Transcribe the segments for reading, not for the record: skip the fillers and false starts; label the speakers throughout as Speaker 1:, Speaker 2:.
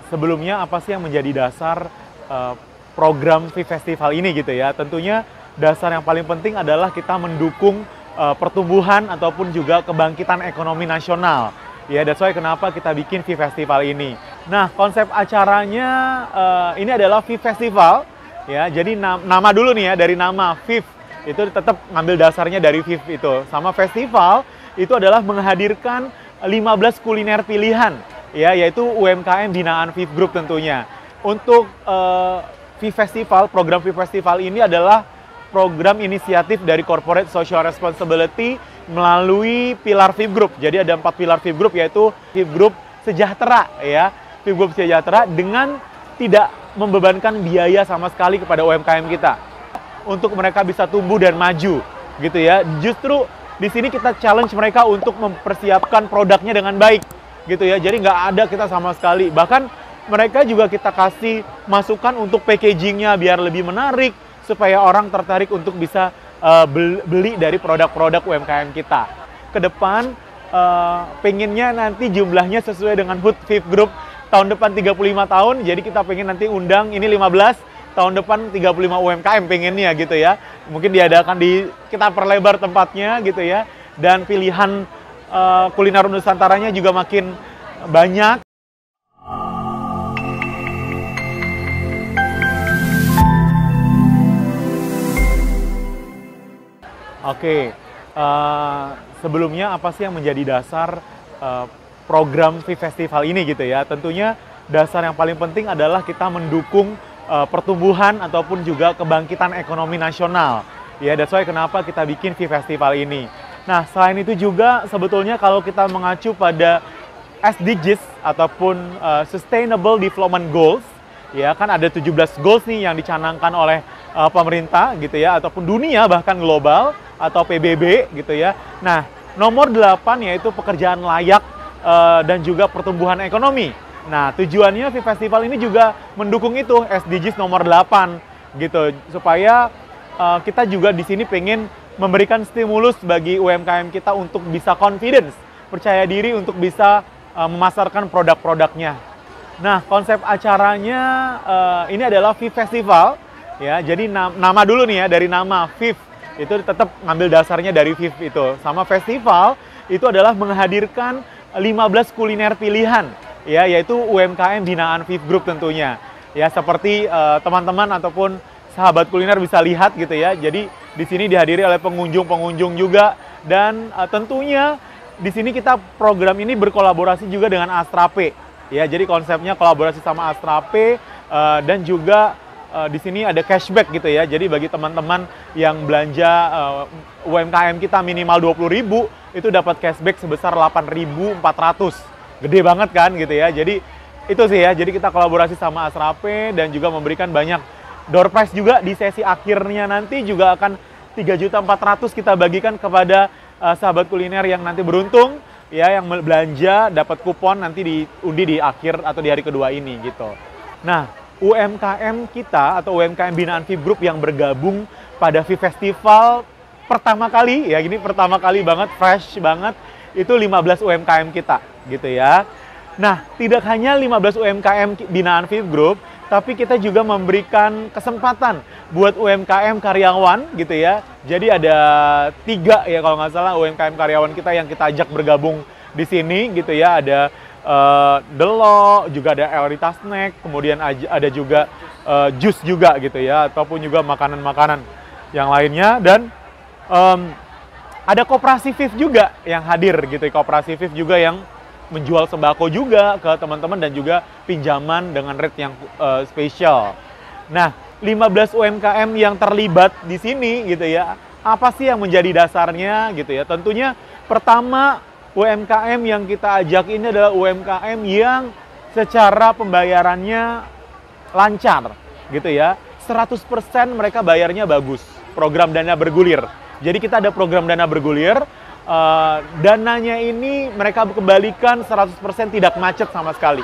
Speaker 1: Sebelumnya apa sih yang menjadi dasar eh, program V Festival ini gitu ya? Tentunya dasar yang paling penting adalah kita mendukung pertumbuhan ataupun juga kebangkitan ekonomi nasional. Ya, that's why kenapa kita bikin V Festival ini. Nah, konsep acaranya ini adalah V Festival ya. Jadi nama dulu nih ya, dari nama VIV itu tetap ngambil dasarnya dari VIV itu. Sama festival itu adalah menghadirkan 15 kuliner pilihan ya, yaitu UMKM binaan VIV Group tentunya. Untuk VIV Festival, program VIV Festival ini adalah program inisiatif dari Corporate Social Responsibility melalui pilar VIV Group. Jadi ada 4 pilar VIV Group, yaitu VIV Group Sejahtera ya. VIV Group Sejahtera dengan tidak membebankan biaya sama sekali kepada UMKM kita untuk mereka bisa tumbuh dan maju gitu ya. Justru di sini kita challenge mereka untuk mempersiapkan produknya dengan baik gitu ya. Jadi nggak ada kita sama sekali. Bahkan mereka juga kita kasih masukan untuk packagingnya biar lebih menarik, supaya orang tertarik untuk bisa beli dari produk-produk UMKM kita. Ke depan pengennya nanti jumlahnya sesuai dengan HUT VIV Group tahun depan 35 tahun. Jadi kita pengen nanti undang ini 15, tahun depan 35 UMKM pengennya gitu ya. Mungkin diadakan kita perlebar tempatnya gitu ya. Dan pilihan kuliner Nusantaranya juga makin banyak. Oke, sebelumnya apa sih yang menjadi dasar program V Festival ini gitu ya? Tentunya dasar yang paling penting adalah kita mendukung pertumbuhan ataupun juga kebangkitan ekonomi nasional. Ya, that's why kenapa kita bikin V Festival ini. Nah, selain itu juga sebetulnya kalau kita mengacu pada SDGs ataupun Sustainable Development Goals, ya kan ada 17 goals nih yang dicanangkan oleh pemerintah gitu ya, ataupun dunia bahkan global atau PBB gitu ya. Nah, nomor 8 yaitu pekerjaan layak dan juga pertumbuhan ekonomi. Nah, tujuannya V Festival ini juga mendukung itu SDGs nomor 8 gitu, supaya kita juga di sini pengen memberikan stimulus bagi UMKM kita untuk bisa confidence, percaya diri untuk bisa memasarkan produk-produknya. Nah, konsep acaranya ini adalah V Festival ya. Jadi nama dulu nih ya, dari nama VIV itu tetap ngambil dasarnya dari VIV itu. Sama festival itu adalah menghadirkan 15 kuliner pilihan ya, yaitu UMKM binaan VIV Group tentunya. Ya, seperti teman-teman ataupun sahabat kuliner bisa lihat gitu ya. Jadi di sini dihadiri oleh pengunjung-pengunjung juga, dan tentunya di sini kita program ini berkolaborasi juga dengan Astrape. Ya, jadi konsepnya kolaborasi sama Astrape dan juga di sini ada cashback gitu ya. Jadi bagi teman-teman yang belanja UMKM kita minimal 20.000 itu dapat cashback sebesar 8.400. Gede banget kan gitu ya. Jadi itu sih ya. Jadi kita kolaborasi sama Astrape dan juga memberikan banyak door prize juga di sesi akhirnya. Nanti juga akan 3.400.000 kita bagikan kepada sahabat kuliner yang nanti beruntung ya, yang belanja dapat kupon nanti diundi di akhir atau di hari kedua ini gitu. Nah, UMKM kita atau UMKM binaan VIV Group yang bergabung pada VIV Festival pertama kali ya, ini pertama kali banget, fresh banget, itu 15 UMKM kita gitu ya. Nah, tidak hanya 15 UMKM binaan VIV Group, tapi kita juga memberikan kesempatan buat UMKM karyawan gitu ya. Jadi ada 3 ya kalau nggak salah UMKM karyawan kita yang kita ajak bergabung di sini gitu ya. Ada Delo, juga ada Elrita Snack, kemudian ada juga jus juga gitu ya, ataupun juga makanan-makanan yang lainnya. Dan ada koperasi VIV juga yang hadir gitu, koperasi VIV juga yang menjual sembako juga ke teman-teman dan juga pinjaman dengan rate yang spesial. Nah, 15 UMKM yang terlibat di sini gitu ya, apa sih yang menjadi dasarnya gitu ya? Tentunya pertama, UMKM yang kita ajak ini adalah UMKM yang secara pembayarannya lancar gitu ya. 100% mereka bayarnya bagus, program dana bergulir. Jadi kita ada program dana bergulir, dananya ini mereka kembalikan 100% tidak macet sama sekali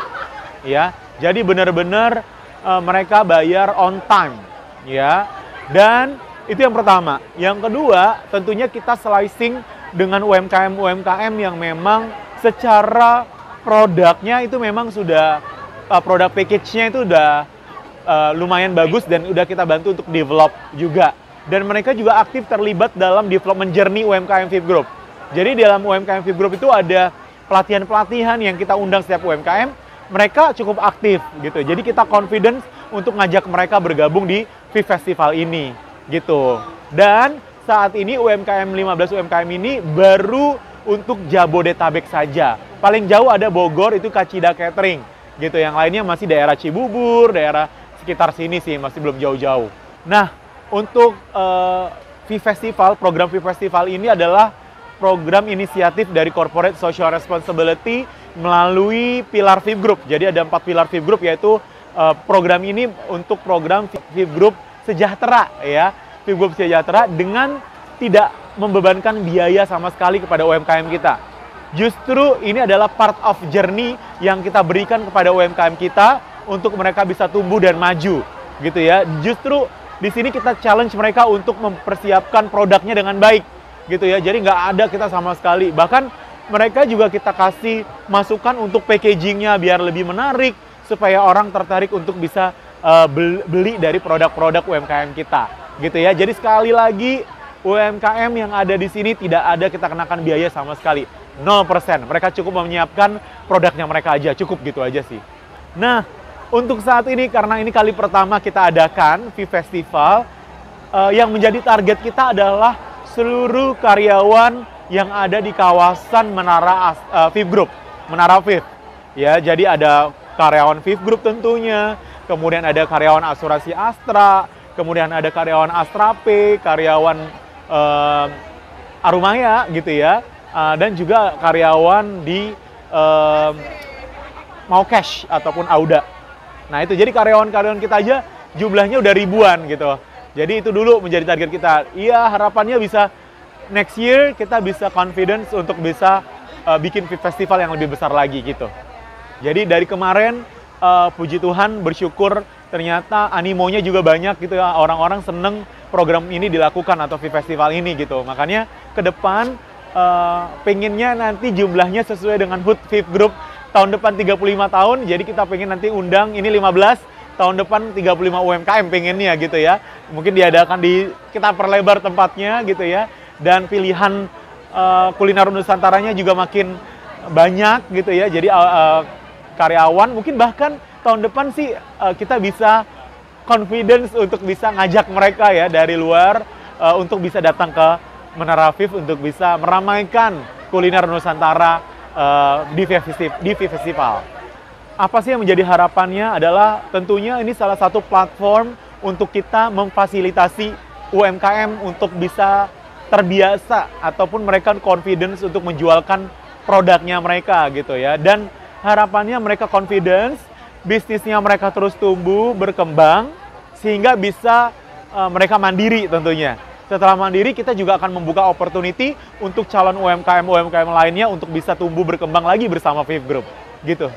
Speaker 1: ya. Jadi benar-benar mereka bayar on time ya. Dan itu yang pertama. Yang kedua, tentunya kita slicing dengan UMKM-UMKM yang memang secara produknya itu memang sudah produk package-nya itu udah lumayan bagus dan udah kita bantu untuk develop juga. Dan mereka juga aktif terlibat dalam development journey UMKM VIP Group. Jadi di dalam UMKM VIP Group itu ada pelatihan-pelatihan yang kita undang setiap UMKM, mereka cukup aktif gitu. Jadi kita confidence untuk ngajak mereka bergabung di VIP Festival ini gitu. Dan saat ini 15 UMKM ini baru untuk Jabodetabek saja. Paling jauh ada Bogor, itu Kacida Catering gitu. Yang lainnya masih daerah Cibubur, daerah sekitar sini sih, masih belum jauh-jauh. Nah, untuk VIP Festival, program VIP Festival ini adalah program inisiatif dari Corporate Social Responsibility melalui pilar VIP Group. Jadi ada 4 pilar VIP Group, yaitu program ini untuk program VIP Group sejahtera ya. VIP Group sejahtera dengan tidak membebankan biaya sama sekali kepada UMKM kita. Justru ini adalah part of journey yang kita berikan kepada UMKM kita untuk mereka bisa tumbuh dan maju, gitu ya. Justru di sini kita challenge mereka untuk mempersiapkan produknya dengan baik, gitu ya. Jadi nggak ada kita sama sekali. Bahkan mereka juga kita kasih masukan untuk packagingnya biar lebih menarik, supaya orang tertarik untuk bisa beli dari produk-produk UMKM kita, gitu ya. Jadi sekali lagi UMKM yang ada di sini tidak ada kita kenakan biaya sama sekali. 0%. Mereka cukup menyiapkan produknya mereka aja, cukup gitu aja sih. Nah, untuk saat ini karena ini kali pertama kita adakan VIP Festival, yang menjadi target kita adalah seluruh karyawan yang ada di kawasan Menara VIP Group, Menara VIP. Ya, jadi ada karyawan VIP Group tentunya, kemudian ada karyawan asuransi Astra, kemudian ada karyawan Astra P, karyawan Arumaya gitu ya. Dan juga karyawan di Maucash ataupun Auda. Nah itu, jadi karyawan-karyawan kita aja jumlahnya udah ribuan gitu. Jadi itu dulu menjadi target kita. Iya, harapannya bisa next year kita bisa confidence untuk bisa bikin VIP Festival yang lebih besar lagi gitu. Jadi dari kemarin puji Tuhan, bersyukur ternyata animonya juga banyak gitu ya. Orang-orang seneng program ini dilakukan atau VIP Festival ini gitu. Makanya ke depan pengennya nanti jumlahnya sesuai dengan HUT VIP Group tahun depan 35 tahun, jadi kita pengen nanti undang ini 15, tahun depan 35 UMKM pengennya gitu ya. Mungkin diadakan kita perlebar tempatnya gitu ya, dan pilihan kuliner Nusantaranya juga makin banyak gitu ya. Jadi karyawan mungkin bahkan tahun depan sih kita bisa confidence untuk bisa ngajak mereka ya dari luar untuk bisa datang ke Menara VIP untuk bisa meramaikan kuliner Nusantara di VIP Festival. Apa sih yang menjadi harapannya adalah tentunya ini salah satu platform untuk kita memfasilitasi UMKM untuk bisa terbiasa ataupun mereka confidence untuk menjualkan produknya mereka gitu ya. Dan harapannya mereka confidence, bisnisnya mereka terus tumbuh, berkembang, sehingga bisa mereka mandiri tentunya. Setelah mandiri, kita juga akan membuka opportunity untuk calon UMKM lainnya untuk bisa tumbuh berkembang lagi bersama VIP Group. Gitu.